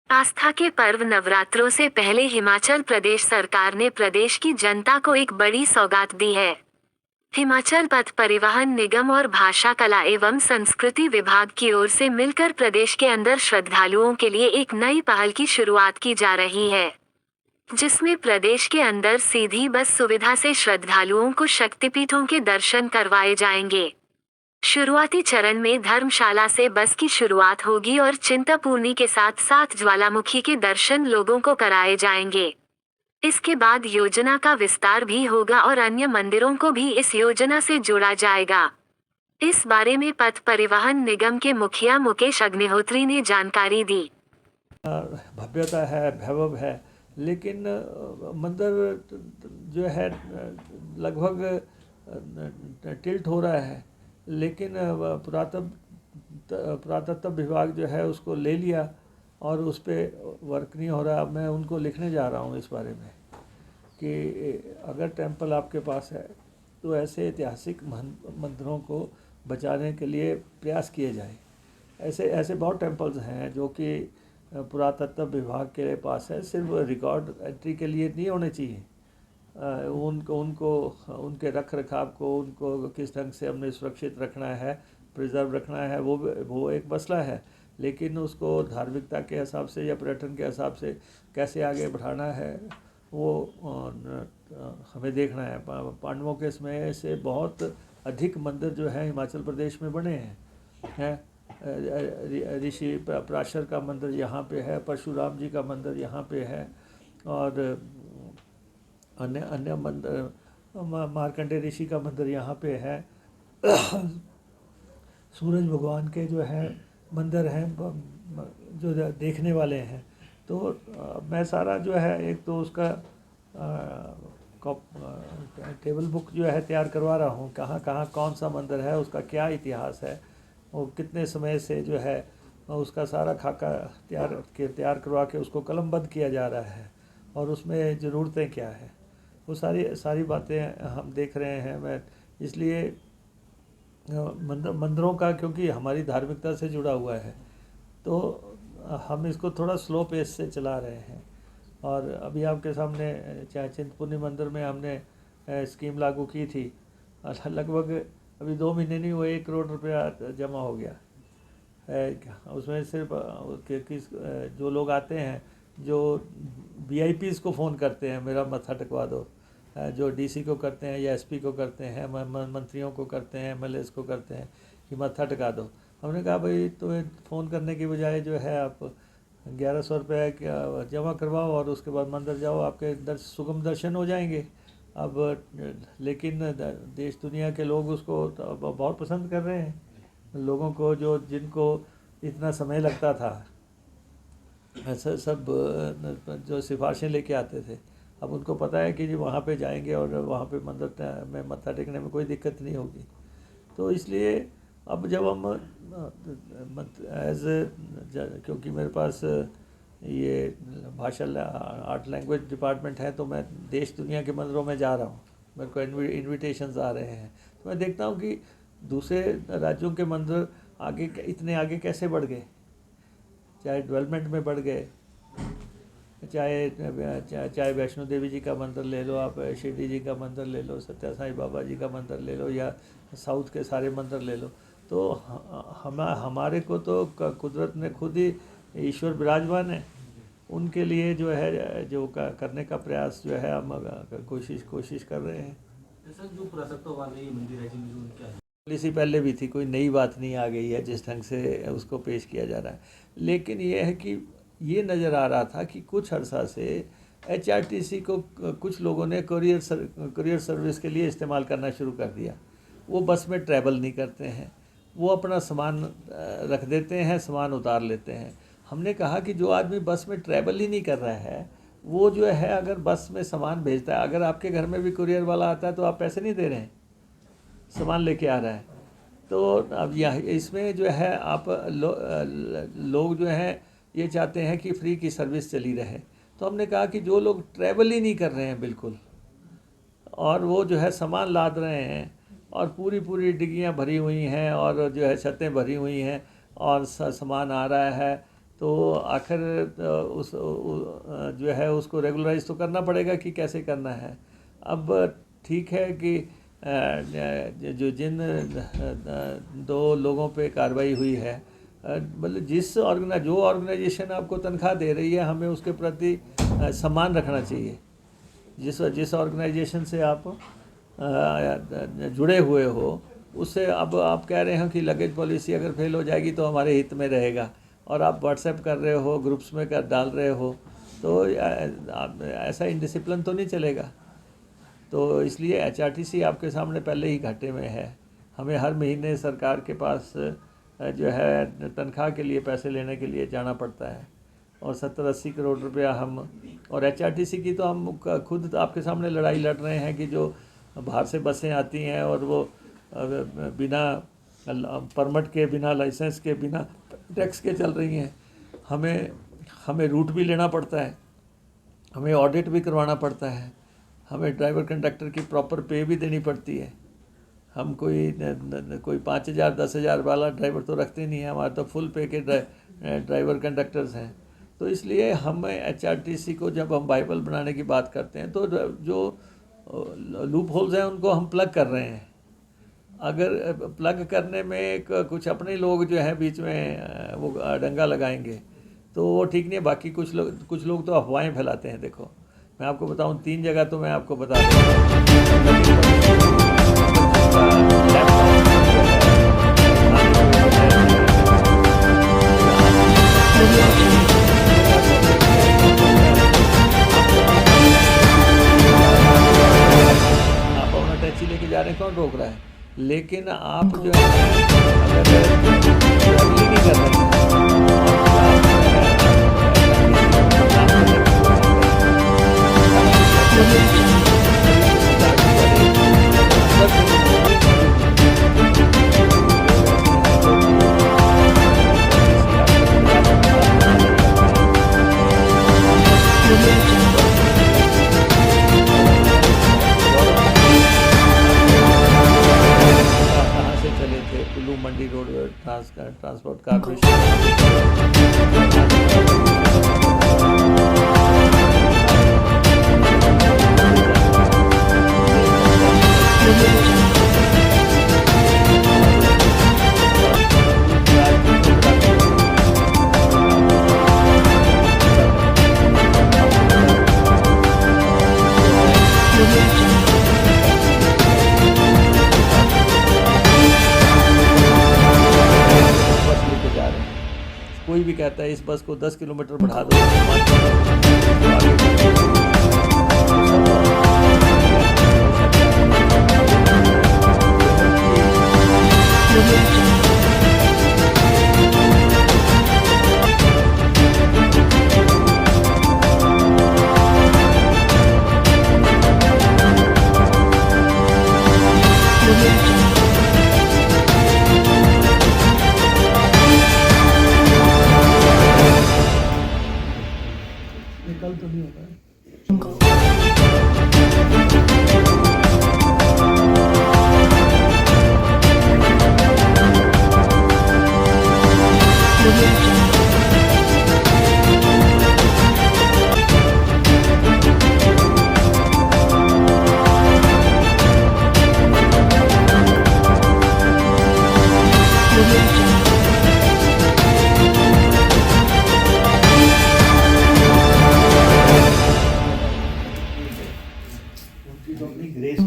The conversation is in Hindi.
आस्था के पर्व नवरात्रों से पहले हिमाचल प्रदेश सरकार ने प्रदेश की जनता को एक बड़ी सौगात दी है। हिमाचल पथ परिवहन निगम और भाषा कला एवं संस्कृति विभाग की ओर से मिलकर प्रदेश के अंदर श्रद्धालुओं के लिए एक नई पहल की शुरुआत की जा रही है, जिसमें प्रदेश के अंदर सीधी बस सुविधा से श्रद्धालुओं को शक्तिपीठों के दर्शन करवाए जाएंगे। शुरुआती चरण में धर्मशाला से बस की शुरुआत होगी और चिंतपूर्णी के साथ साथ ज्वालामुखी के दर्शन लोगों को कराए जाएंगे। इसके बाद योजना का विस्तार भी होगा और अन्य मंदिरों को भी इस योजना से जोड़ा जाएगा। इस बारे में पथ परिवहन निगम के मुखिया मुकेश अग्निहोत्री ने जानकारी दी। भव्यता है, वैभव है, लेकिन मंदिर जो है लगभग टिल्ट हो रहा है, लेकिन पुरातत्व विभाग जो है उसको ले लिया और उस पर वर्क नहीं हो रहा। मैं उनको लिखने जा रहा हूँ इस बारे में कि अगर टेंपल आपके पास है तो ऐसे ऐतिहासिक मंदिरों को बचाने के लिए प्रयास किए जाए। ऐसे ऐसे बहुत टेंपल्स हैं जो कि पुरातत्व विभाग के पास है, सिर्फ रिकॉर्ड एंट्री के लिए नहीं होने चाहिए। उनको उनके रख रखाव को, उनको किस ढंग से हमने सुरक्षित रखना है, प्रिजर्व रखना है, वो एक मसला है। लेकिन उसको धार्मिकता के हिसाब से या पर्यटन के हिसाब से कैसे आगे बढ़ाना है वो हमें देखना है। पांडवों के समय से बहुत अधिक मंदिर जो है हिमाचल प्रदेश में बने हैं। ऋषि पराशर का मंदिर यहाँ पे है, परशुराम जी का मंदिर यहाँ पे है, और अन्य अन्य मंदिर, मार्कंडेय ऋषि का मंदिर यहाँ पे है। सूरज भगवान के जो है मंदिर हैं जो देखने वाले हैं। तो मैं सारा जो है एक तो उसका टेबल बुक जो है तैयार करवा रहा हूँ, कहाँ कहाँ कौन सा मंदिर है, उसका क्या इतिहास है, वो कितने समय से जो है उसका सारा खाका तैयार करवा के उसको कलमबद्ध किया जा रहा है, और उसमें ज़रूरतें क्या है, वो सारी बातें हम देख रहे हैं। मैं इसलिए मंदिरों का, क्योंकि हमारी धार्मिकता से जुड़ा हुआ है, तो हम इसको थोड़ा स्लो पेस से चला रहे हैं। और अभी आपके सामने चाहे चिंतपूर्णी मंदिर में हमने स्कीम लागू की थी, लगभग अभी 2 महीने नहीं हुए 1 करोड़ रुपया जमा हो गया है। उसमें सिर्फ किस जो लोग आते हैं, जो VIPs को फ़ोन करते हैं मेरा मत्था टेकवा दो, जो DC को करते हैं या SP को करते हैं, मंत्रियों को करते हैं, MLAs को करते हैं कि मत्था टिका दो। हमने कहा भाई तुम्हें फ़ोन करने की बजाय जो है आप 1100 रुपये जमा करवाओ और उसके बाद मंदिर जाओ, आपके सुगम दर्शन हो जाएंगे। अब लेकिन देश दुनिया के लोग उसको बहुत पसंद कर रहे हैं। लोगों को जिनको इतना समय लगता था, ऐसा सब जो सिफारिशें लेके आते थे, अब उनको पता है कि जी वहाँ पे जाएंगे और वहाँ पे मंदिर में मत्था टेकने में कोई दिक्कत नहीं होगी। तो इसलिए अब जब हम क्योंकि मेरे पास ये भाषा आर्ट लैंग्वेज डिपार्टमेंट है, तो मैं देश दुनिया के मंदिरों में जा रहा हूँ, मेरे को इन्विटेशंस आ रहे हैं, तो मैं देखता हूँ कि दूसरे राज्यों के मंदिर इतने आगे कैसे बढ़ गए, चाहे डेवलपमेंट में बढ़ गए, चाहे वैष्णो देवी जी का मंदिर ले लो, आप शिरडी जी का मंदिर ले लो, सत्या साईं बाबा जी का मंदिर ले लो, या साउथ के सारे मंदिर ले लो। तो हमारे को तो कुदरत ने खुद ही, ईश्वर विराजमान है, उनके लिए जो है जो करने का प्रयास जो है हम कोशिश कर रहे हैं। जो पुरातत्ववादी मंदिर है जिनका पॉलिसी पहले भी थी, कोई नई बात नहीं आ गई है जिस ढंग से उसको पेश किया जा रहा है। लेकिन ये है कि ये नज़र आ रहा था कि कुछ अर्सा से HRTC को कुछ लोगों ने कुरियर सर्विस के लिए इस्तेमाल करना शुरू कर दिया। वो बस में ट्रैवल नहीं करते हैं, वो अपना सामान रख देते हैं, सामान उतार लेते हैं। हमने कहा कि जो आदमी बस में ट्रैवल ही नहीं कर रहा है, वो जो है अगर बस में सामान भेजता है, अगर आपके घर में भी कुरियर वाला आता है तो आप पैसे नहीं दे रहे हैं, सामान लेके आ रहा है। तो अब यह इसमें जो है आप लोग जो हैं ये चाहते हैं कि फ्री की सर्विस चली रहे। तो हमने कहा कि जो लोग ट्रैवल ही नहीं कर रहे हैं बिल्कुल, और वो जो है सामान लाद रहे हैं, और पूरी डिग्गियाँ भरी हुई हैं, और जो है छतें भरी हुई हैं, और सामान आ रहा है, तो आखिर जो है उसको रेगुलराइज तो करना पड़ेगा कि कैसे करना है। अब ठीक है कि जिन 2 लोगों पे कार्रवाई हुई है, मतलब जो ऑर्गेनाइजेशन आपको तनख्वाह दे रही है, हमें उसके प्रति सम्मान रखना चाहिए। जिस ऑर्गेनाइजेशन से आप जुड़े हुए हो, उससे अब आप कह रहे हो कि लगेज पॉलिसी अगर फेल हो जाएगी तो हमारे हित में रहेगा, और आप व्हाट्सएप कर रहे हो, ग्रुप्स में डाल रहे हो, तो ऐसा इंडिसिप्लिन तो नहीं चलेगा। तो इसलिए HRTC आपके सामने पहले ही घाटे में है। हमें हर महीने सरकार के पास जो है तनख्वाह के लिए पैसे लेने के लिए जाना पड़ता है, और 70-80 करोड़ रुपया हम, और HRTC की तो हम खुद आपके सामने लड़ाई लड़ रहे हैं कि जो बाहर से बसें आती हैं और वो बिना परमिट के, बिना लाइसेंस के, बिना टैक्स के चल रही हैं, हमें रूट भी लेना पड़ता है, हमें ऑडिट भी करवाना पड़ता है, हमें ड्राइवर कंडक्टर की प्रॉपर पे भी देनी पड़ती है। हम कोई 5,000-10,000 वाला ड्राइवर तो रखते नहीं है, हमारे तो फुल पे के ड्राइवर कंडक्टर्स हैं। तो इसलिए हम HRTC को जब हम बाइबल बनाने की बात करते हैं तो जो लूप होल्स हैं उनको हम प्लग कर रहे हैं। अगर प्लग करने में कुछ अपने लोग जो हैं बीच में वो डंगा लगाएंगे तो वो ठीक नहीं है। बाकी कुछ लोग तो अफवाहें फैलाते हैं। देखो, मैं आपको बताऊं, 3 जगह तो मैं आपको बता आप अपना टैक्सी लेके जा रहे हैं, कौन रोक रहा है? लेकिन आप जो है अगर ट्रैवलिंग नहीं कर रहे कहाँ से चले थे, कुल्लू मंडी रोड ट्रांसपोर्ट कोई भी कहता है इस बस को 10 किलोमीटर बढ़ा दो, कल तो नहीं होगा। उनकी तो अपनी ग्रेस